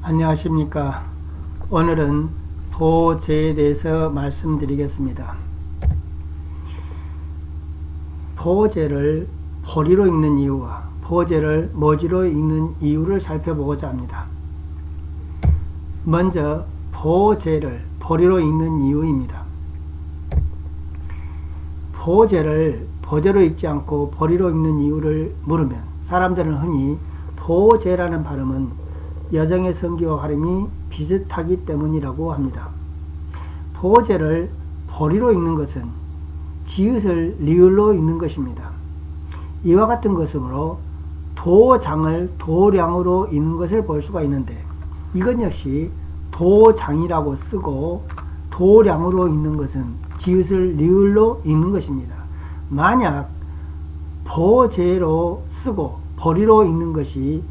안녕하십니까. 오늘은 보호제에 대해서 말씀드리겠습니다. 보호제를 보리로 읽는 이유와 보호제를 모지로 읽는 이유를 살펴보고자 합니다. 먼저 보호제를 보리로 읽는 이유입니다. 보호제를 보제로 읽지 않고 보리로 읽는 이유를 물으면 사람들은 흔히 보호제라는 발음은 여정의 성기와 발음이 비슷하기 때문이라고 합니다. 보호제를 보리로 읽는 것은 지읒을 리을로 읽는 것입니다. 이와 같은 것으로 도장을 도량으로 읽는 것을 볼 수가 있는데 이것 역시 도장이라고 쓰고 도량으로 읽는 것은 지읒을 리을로 읽는 것입니다. 만약 보제로 쓰고 보리로 읽는 것이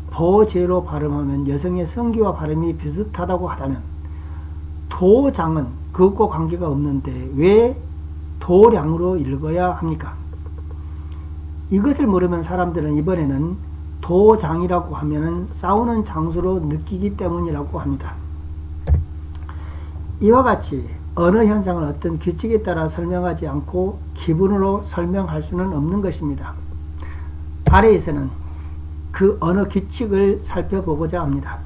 보제로 발음하면 여성의 성기와 발음이 비슷하다고 하다면 도장은 그것과 관계가 없는데 왜 도량으로 읽어야 합니까? 이것을 모르면 사람들은 이번에는 도장이라고 하면 싸우는 장소로 느끼기 때문이라고 합니다. 이와 같이 언어 현상을 어떤 규칙에 따라 설명하지 않고 기분으로 설명할 수는 없는 것입니다. 아래에서는 그 언어 규칙을 살펴보고자 합니다.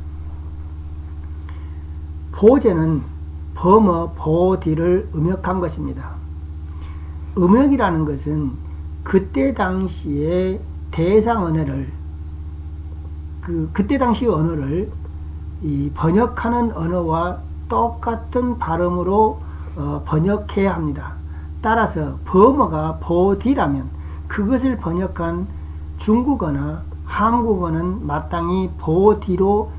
보제는 범어 보디를 음역한 것입니다. 음역이라는 것은 그때 당시의 대상 언어를 그때 당시 언어를 번역하는 언어와 똑같은 발음으로 번역해야 합니다. 따라서 범어가 보디라면 그것을 번역한 중국어나 한국어는 마땅히 보디로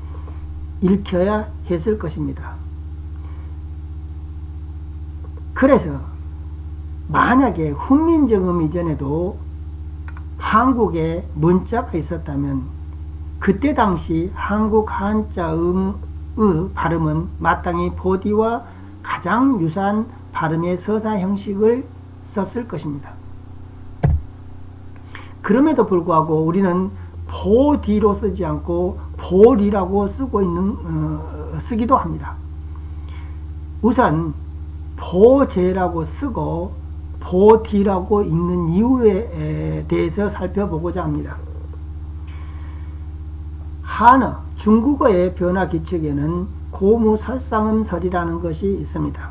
읽혀야 했을 것입니다. 그래서 만약에 훈민정음 이전에도 한국에 문자가 있었다면 그때 당시 한국 한자음의 발음은 마땅히 보디와 가장 유사한 발음의 서사 형식을 썼을 것입니다. 그럼에도 불구하고 우리는 보디로 쓰지 않고 보리라고 쓰기도 합니다. 우선 보제라고 쓰고 보디라고 읽는 이유에 대해서 살펴보고자 합니다. 한어, 중국어의 변화 규칙에는 고무설상음설이라는 것이 있습니다.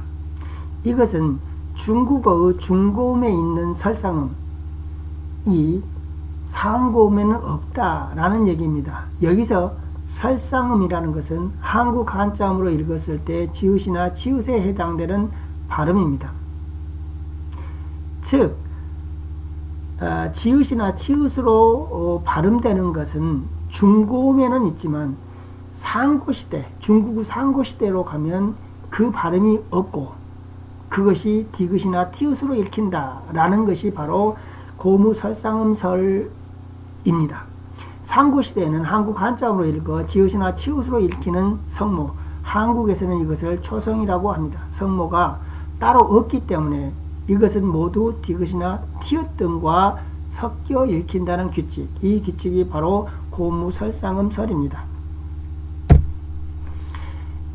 이것은 중국어의 중고음에 있는 설상음이 상고음에는 없다라는 얘기입니다. 여기서 설상음이라는 것은 한국 한자음으로 읽었을 때 지읒이나 치읒에 해당되는 발음입니다. 즉 지읒이나 치읒으로 발음되는 것은 중고음에는 있지만 상고시대, 중국의 상고시대로 가면 그 발음이 없고 그것이 디귿이나 티읕으로 읽힌다라는 것이 바로 고무설상음설입니다. 상고시대에는 한국 한자음으로 읽어 지읒이나 치읒으로 읽히는 성모, 한국에서는 이것을 초성이라고 합니다. 성모가 따로 없기 때문에 이것은 모두 디귿이나 티읕 등과 섞여 읽힌다는 규칙, 이 규칙이 바로 고무설상음설입니다.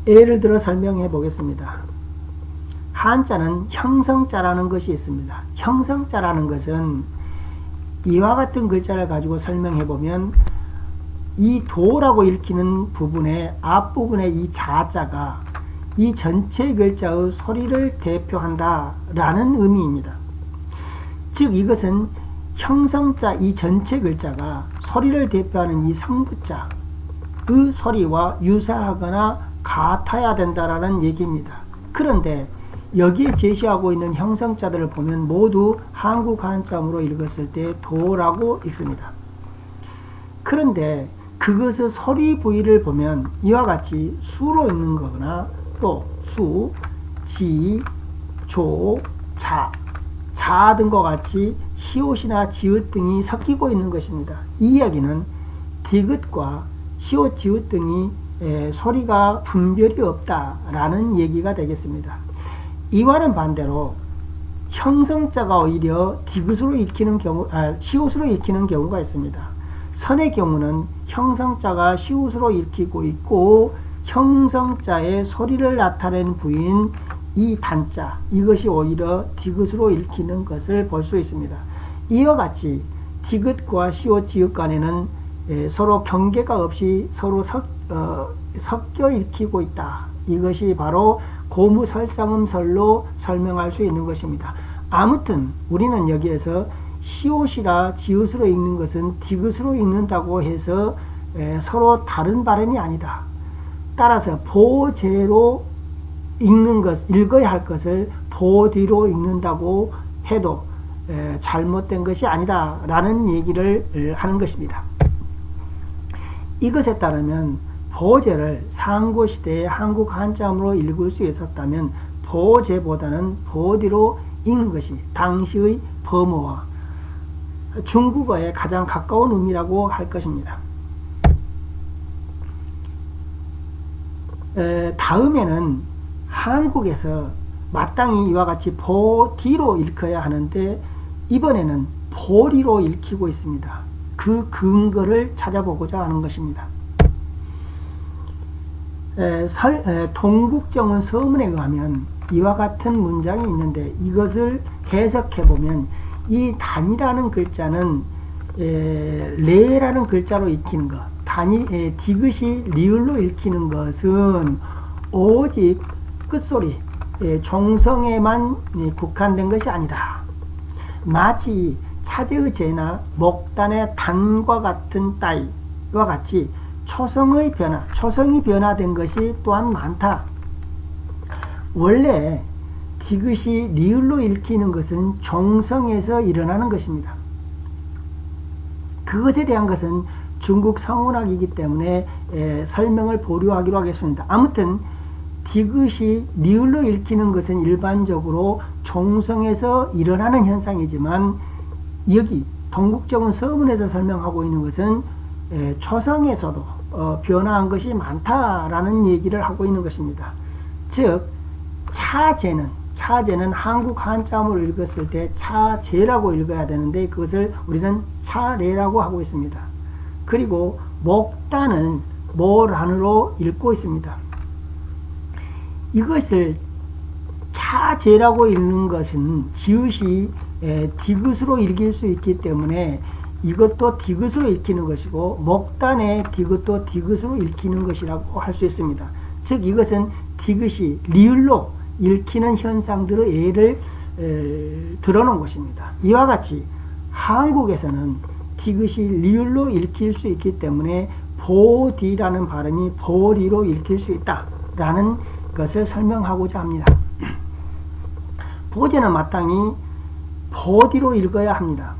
예를 들어 설명해 보겠습니다. 한자는 형성자라는 것이 있습니다. 형성자라는 것은 이와 같은 글자를 가지고 설명해 보면 이 도라고 읽히는 부분의 앞부분의 이 자자가 이 전체 글자의 소리를 대표한다 라는 의미입니다. 즉 이것은 형성자 이 전체 글자가 소리를 대표하는 이 성부자의 소리와 유사하거나 같아야 된다라는 얘기입니다. 그런데 여기에 제시하고 있는 형성자들을 보면 모두 한국 한자음으로 읽었을 때 도라고 읽습니다. 그런데 그것의 소리 부위를 보면 이와 같이 수로 읽는 거거나 또 수, 지, 조, 자, 자 등과 같이 시옷이나 지읒 등이 섞이고 있는 것입니다. 이 이야기는 디귿과 시옷, 지읒 등이 소리가 분별이 없다라는 얘기가 되겠습니다. 이와는 반대로 형성자가 오히려 디귿으로 읽히는 경우, 시옷으로 읽히는 경우가 있습니다. 선의 경우는 형성자가 시옷으로 읽히고 있고 형성자의 소리를 나타낸 부인 이 단자, 이것이 오히려 디귿으로 읽히는 것을 볼 수 있습니다. 이와 같이 디귿과 시옷 지읒 간에는 서로 경계가 없이 서로 섞여 읽히고 있다. 이것이 바로 고무설상음설로 설명할 수 있는 것입니다. 아무튼 우리는 여기에서 시옷이라 지읒으로 읽는 것은 디귿으로 읽는다고 해서 서로 다른 발음이 아니다. 따라서 보제로 읽어야 할 것을 보디로 읽는다고 해도 잘못된 것이 아니다 라는 얘기를 하는 것입니다. 이것에 따르면 보제를 상고시대의 한국 한자음으로 읽을 수 있었다면 보제보다는 보디로 읽는 것이 당시의 범어와 중국어에 가장 가까운 의미라고 할 것입니다. 다음에는 한국에서 마땅히 이와 같이 보디로 읽어야 하는데 이번에는 보리로 읽히고 있습니다. 그 근거를 찾아보고자 하는 것입니다. 동국정은 서문에 의하면 이와 같은 문장이 있는데 이것을 해석해보면 이 단이라는 글자는 레라는 글자로 읽히는 것, 디귿이 리을로 읽히는 것은 오직 끝소리, 종성에만 국한된 것이 아니다. 마치 차제의 제나 목단의 단과 같은 따위와 같이 초성의 변화, 초성이 변화된 것이 또한 많다. 원래 디귿이 리을로 읽히는 것은 종성에서 일어나는 것입니다. 그것에 대한 것은 중국 성운학이기 때문에 설명을 보류하기로 하겠습니다. 아무튼 디귿이 리을로 읽히는 것은 일반적으로 종성에서 일어나는 현상이지만 여기 동국정은 서문에서 설명하고 있는 것은 초성에서도 변화한 것이 많다라는 얘기를 하고 있는 것입니다. 즉 차제는 한국 한자음을 읽었을 때 차제라고 읽어야 되는데 그것을 우리는 차레라고 하고 있습니다. 그리고 목단은 모란으로 읽고 있습니다. 이것을 차제라고 읽는 것은 지읒이 디귿으로 읽힐 수 있기 때문에 이것도 디귿으로 읽히는 것이고 목단의 디귿도 디귿으로 읽히는 것이라고 할 수 있습니다. 즉 이것은 디귿이 리을로 읽히는 현상들의 예를 들어놓은 것입니다. 이와 같이 한국에서는 디귿이 리을로 읽힐 수 있기 때문에 보디라는 발음이 보리로 읽힐 수 있다라는 것을 설명하고자 합니다. 보제는 마땅히 보디로 읽어야 합니다.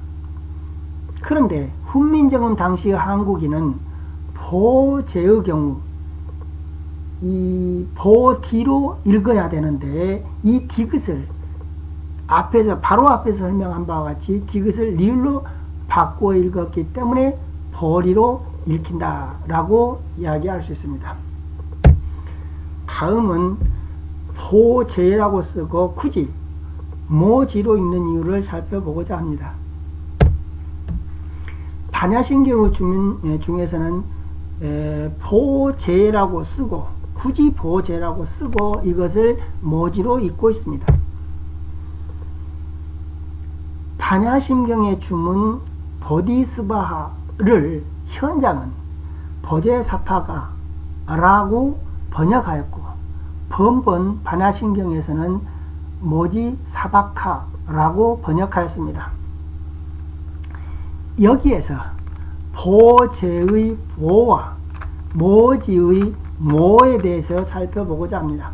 그런데 훈민정음 당시의 한국인은 보제의 경우 이 보디로 읽어야 되는데 이 디귿을 바로 앞에서 설명한 바와 같이 디귿을 리을로 바꾸어 읽었기 때문에 보리로 읽힌다라고 이야기할 수 있습니다. 다음은 보제라고 쓰고 굳이 모지로 읽는 이유를 살펴보고자 합니다. 반야신경의 주민 중에서는 보제라고 쓰고 굳이 보제라고 쓰고 이것을 모지로 읽고 있습니다. 반야심경의 주문 보디스바하를 현장은 보제사파가라고 번역하였고 번번 반야심경에서는 모지사바카라고 번역하였습니다. 여기에서 보제의 보와 모지의 모에 대해서 살펴보고자 합니다.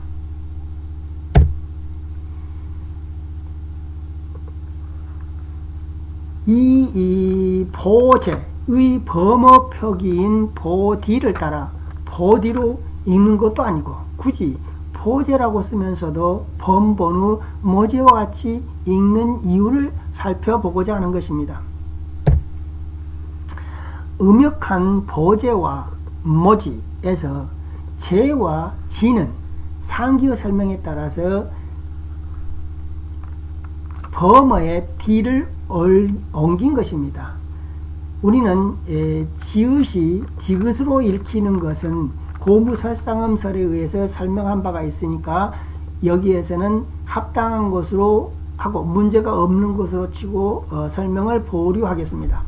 이 보제의 범어 표기인 보디를 따라 보디로 읽는 것도 아니고 굳이 보제라고 쓰면서도 번번의 모제와 같이 읽는 이유를 살펴보고자 하는 것입니다. 음역한 보제와 모지에서 제와 지는 상기의 설명에 따라서 범어의 D를 옮긴 것입니다. 우리는 지읒이 디귿으로 읽히는 것은 고무설상음설에 의해서 설명한 바가 있으니까 여기에서는 합당한 것으로 하고 문제가 없는 것으로 치고 설명을 보류하겠습니다.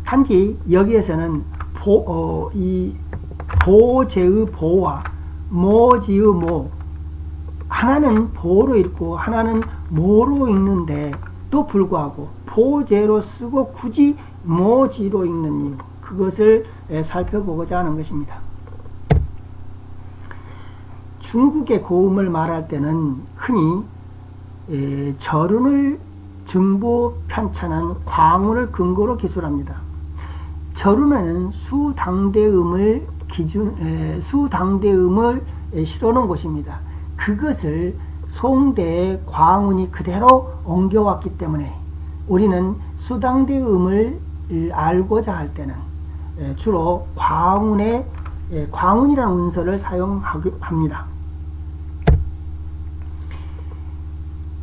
단지 여기에서는 이 보제의 보와 모지의 모, 하나는 보로 읽고 하나는 모로 읽는데 또 불구하고 보제로 쓰고 굳이 모지로 읽는 이유, 그것을 살펴보고자 하는 것입니다. 중국의 고음을 말할 때는 흔히 절운을 증보 편찬한 광운을 근거로 기술합니다. 절운에는 수당대음을 실어놓은 것입니다. 그것을 송대의 광운이 그대로 옮겨왔기 때문에 우리는 수당대음을 알고자 할 때는 주로 광운이라는 운서를 사용합니다.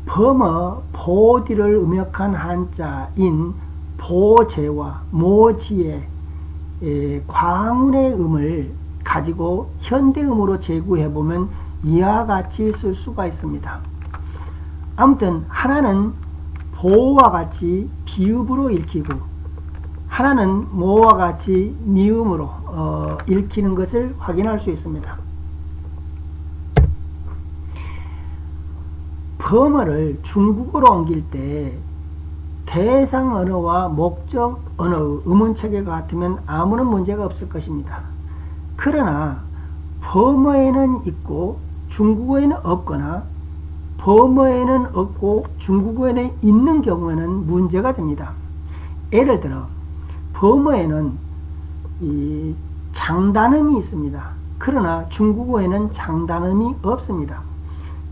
범어 보디를 음역한 한자인 보제와 모지의 광운의 음을 가지고 현대음으로 제구해보면 이와 같이 쓸 수가 있습니다. 아무튼 하나는 보와 같이 비읍으로 읽히고 하나는 모와 같이 미음으로 읽히는 것을 확인할 수 있습니다. 범어를 중국어로 옮길 때 대상 언어와 목적 언어의 음원체계가 같으면 아무런 문제가 없을 것입니다. 그러나 범어에는 있고 중국어에는 없거나 범어에는 없고 중국어에는 있는 경우에는 문제가 됩니다. 예를 들어 범어에는 이 장단음이 있습니다. 그러나 중국어에는 장단음이 없습니다.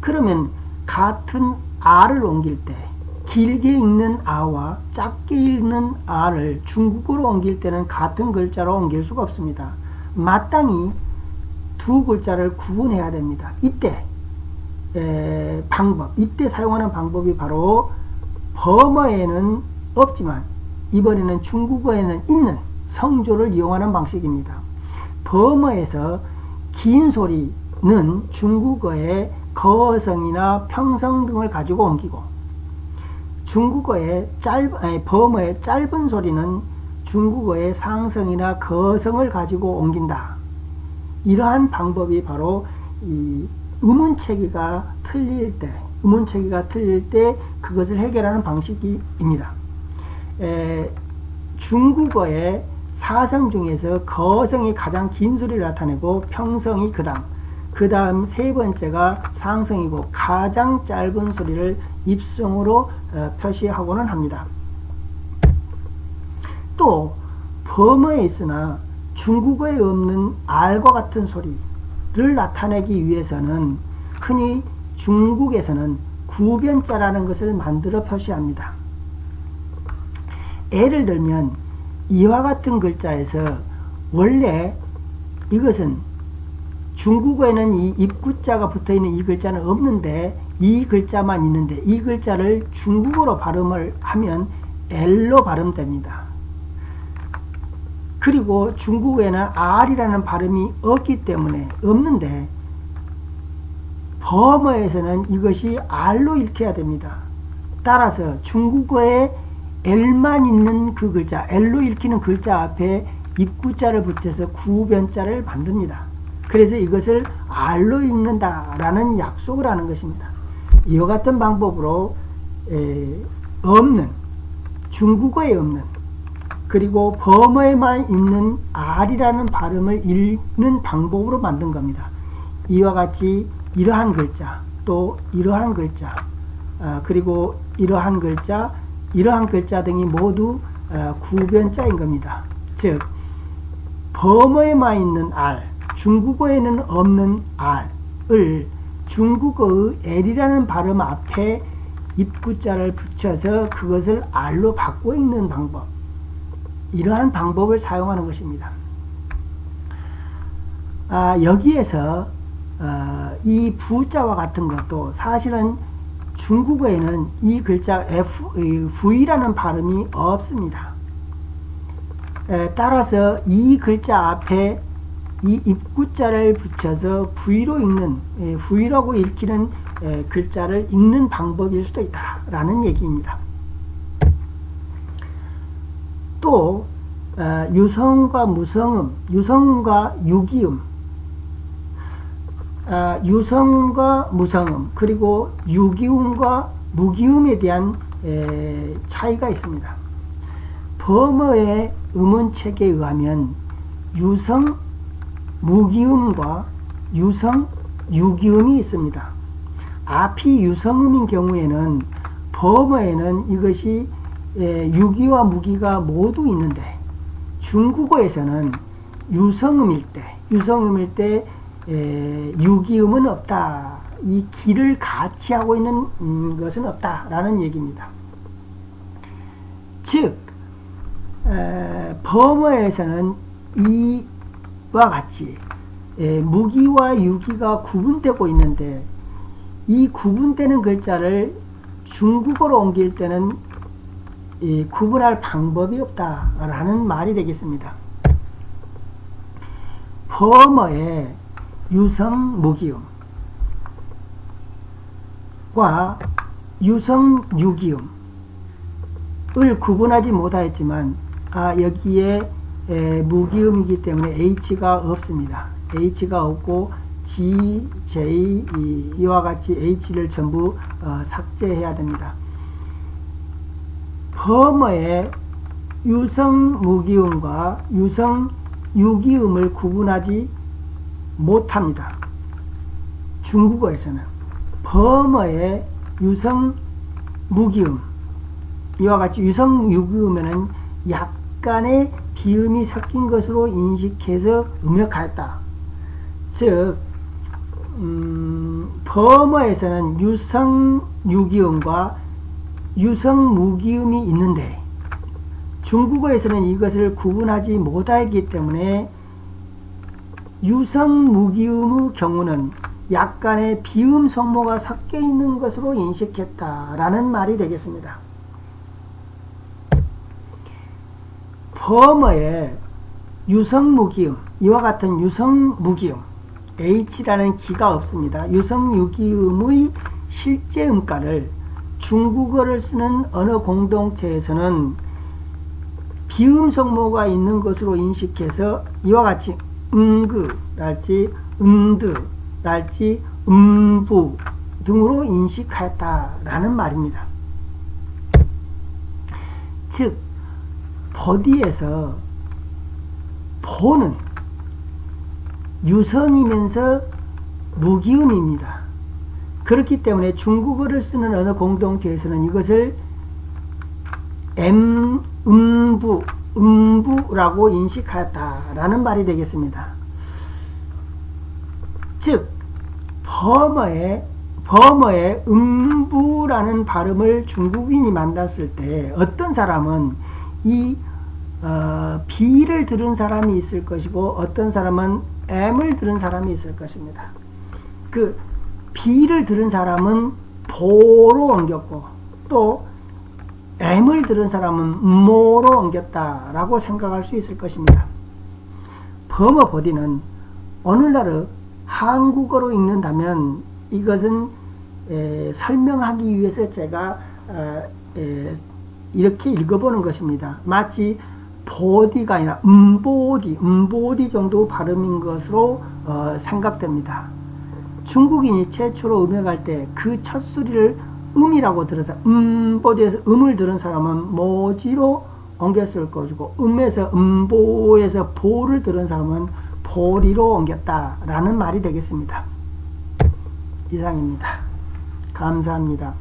그러면 같은 아를 옮길 때 길게 읽는 아와 짧게 읽는 아를 중국어로 옮길 때는 같은 글자로 옮길 수가 없습니다. 마땅히 두 글자를 구분해야 됩니다. 이때 이때 사용하는 방법이 바로 범어에는 없지만 이번에는 중국어에는 있는 성조를 이용하는 방식입니다. 범어에서 긴 소리는 중국어의 거성이나 평성 등을 가지고 옮기고 범어의 짧은 소리는 중국어의 상성이나 거성을 가지고 옮긴다. 이러한 방법이 바로 이 음운체계가 틀릴 때 그것을 해결하는 방식입니다. 중국어의 사성 중에서 거성이 가장 긴 소리를 나타내고 평성이 그 다음 세 번째가 상성이고 가장 짧은 소리를 입성으로 표시하고는 합니다. 또 범어에 있으나 중국어에 없는 알과 같은 소리를 나타내기 위해서는 흔히 중국에서는 구변자라는 것을 만들어 표시합니다. 예를 들면 이와 같은 글자에서 원래 이것은 중국어에는 이 입구자가 붙어있는 이 글자는 없는데 이 글자만 있는데 이 글자를 중국어로 발음을 하면 L로 발음됩니다. 그리고 중국어에는 R이라는 발음이 없는데 범어에서는 이것이 R로 읽혀야 됩니다. 따라서 중국어에 L만 있는 그 글자, L로 읽히는 글자 앞에 입구자를 붙여서 구변자를 만듭니다. 그래서 이것을 R로 읽는다라는 약속을 하는 것입니다. 이와 같은 방법으로 중국어에 없는 그리고 범어에만 있는 R이라는 발음을 읽는 방법으로 만든 겁니다. 이와 같이 이러한 글자, 또 이러한 글자, 그리고 이러한 글자 등이 모두 구변자인 겁니다. 즉 범어에만 있는 R, 중국어에는 없는 R을 중국어의 L이라는 발음 앞에 입구자를 붙여서 그것을 R로 바꿔 읽는 방법, 이러한 방법을 사용하는 것입니다. 여기에서 이 부자와 같은 것도 사실은 중국어에는 이 글자 V라는 발음이 없습니다. 따라서 이 글자 앞에 이 입구자를 붙여서 V로 읽는, V라고 읽히는 글자를 읽는 방법일 수도 있다라는 얘기입니다. 또 유성음과 무성음, 유성음과 유기음, 유성음과 무성음, 그리고 유기음과 무기음에 대한 차이가 있습니다. 범어의 음원책에 의하면 유성 무기음과 유성 유기음이 있습니다. 앞이 유성음인 경우에는 범어에는 이것이 유기와 무기가 모두 있는데 중국어에서는 유성음일 때 유기음은 없다. 이 기를 같이 하고 있는 것은 없다라는 얘기입니다. 즉 범어에서는 이와 같이 무기와 유기가 구분되고 있는데 이 구분되는 글자를 중국어로 옮길 때는 구분할 방법이 없다라는 말이 되겠습니다. 범어의 유성 무기음과 유성 유기음을 구분하지 못하였지만 여기에 무기음이기 때문에 H가 없습니다. H가 없고 G, J 이와 같이 H를 전부 삭제해야 됩니다. 범어의 유성 무기음과 유성 유기음을 구분하지 못합니다. 중국어에서는 범어의 유성 무기음 이와 같이 유성 유기음에는 약간의 비음이 섞인 것으로 인식해서 음역하였다. 즉 범어에서는 유성 유기음과 유성 무기음이 있는데 중국어에서는 이것을 구분하지 못하기 때문에 유성 무기음의 경우는 약간의 비음 성모가 섞여 있는 것으로 인식했다라는 말이 되겠습니다. 범어의 유성 무기음 이와 같은 유성 무기음 H라는 기가 없습니다. 유성 유기음의 실제 음가를 중국어를 쓰는 언어 공동체에서는 비음 성모가 있는 것으로 인식해서 이와 같이 랄지 랄지 부 등으로 인식하였다라는 말입니다. 즉 버디에서 보는 유성이면서 무기음입니다. 그렇기 때문에 중국어를 쓰는 언어 공동체에서는 이것을 음부라고 인식하였다라는 말이 되겠습니다. 즉 범어의 음부라는 발음을 중국인이 만났을 때 어떤 사람은 이 B를 들은 사람이 있을 것이고 어떤 사람은 M을 들은 사람이 있을 것입니다. 그 B를 들은 사람은 보로 옮겼고 또 M을 들은 사람은 모로 옮겼다라고 생각할 수 있을 것입니다. 범어 버디는 오늘날의 한국어로 읽는다면 이것은 설명하기 위해서 제가 이렇게 읽어보는 것입니다. 마치 보디가 아니라 음보디 정도 발음인 것으로 생각됩니다. 중국인이 최초로 음역할 때 그 첫 소리를 음이라고 들어서 보디에서 음을 들은 사람은 모지로 옮겼을 것이고 음에서 음보에서 보를 들은 사람은 보리로 옮겼다라는 말이 되겠습니다. 이상입니다. 감사합니다.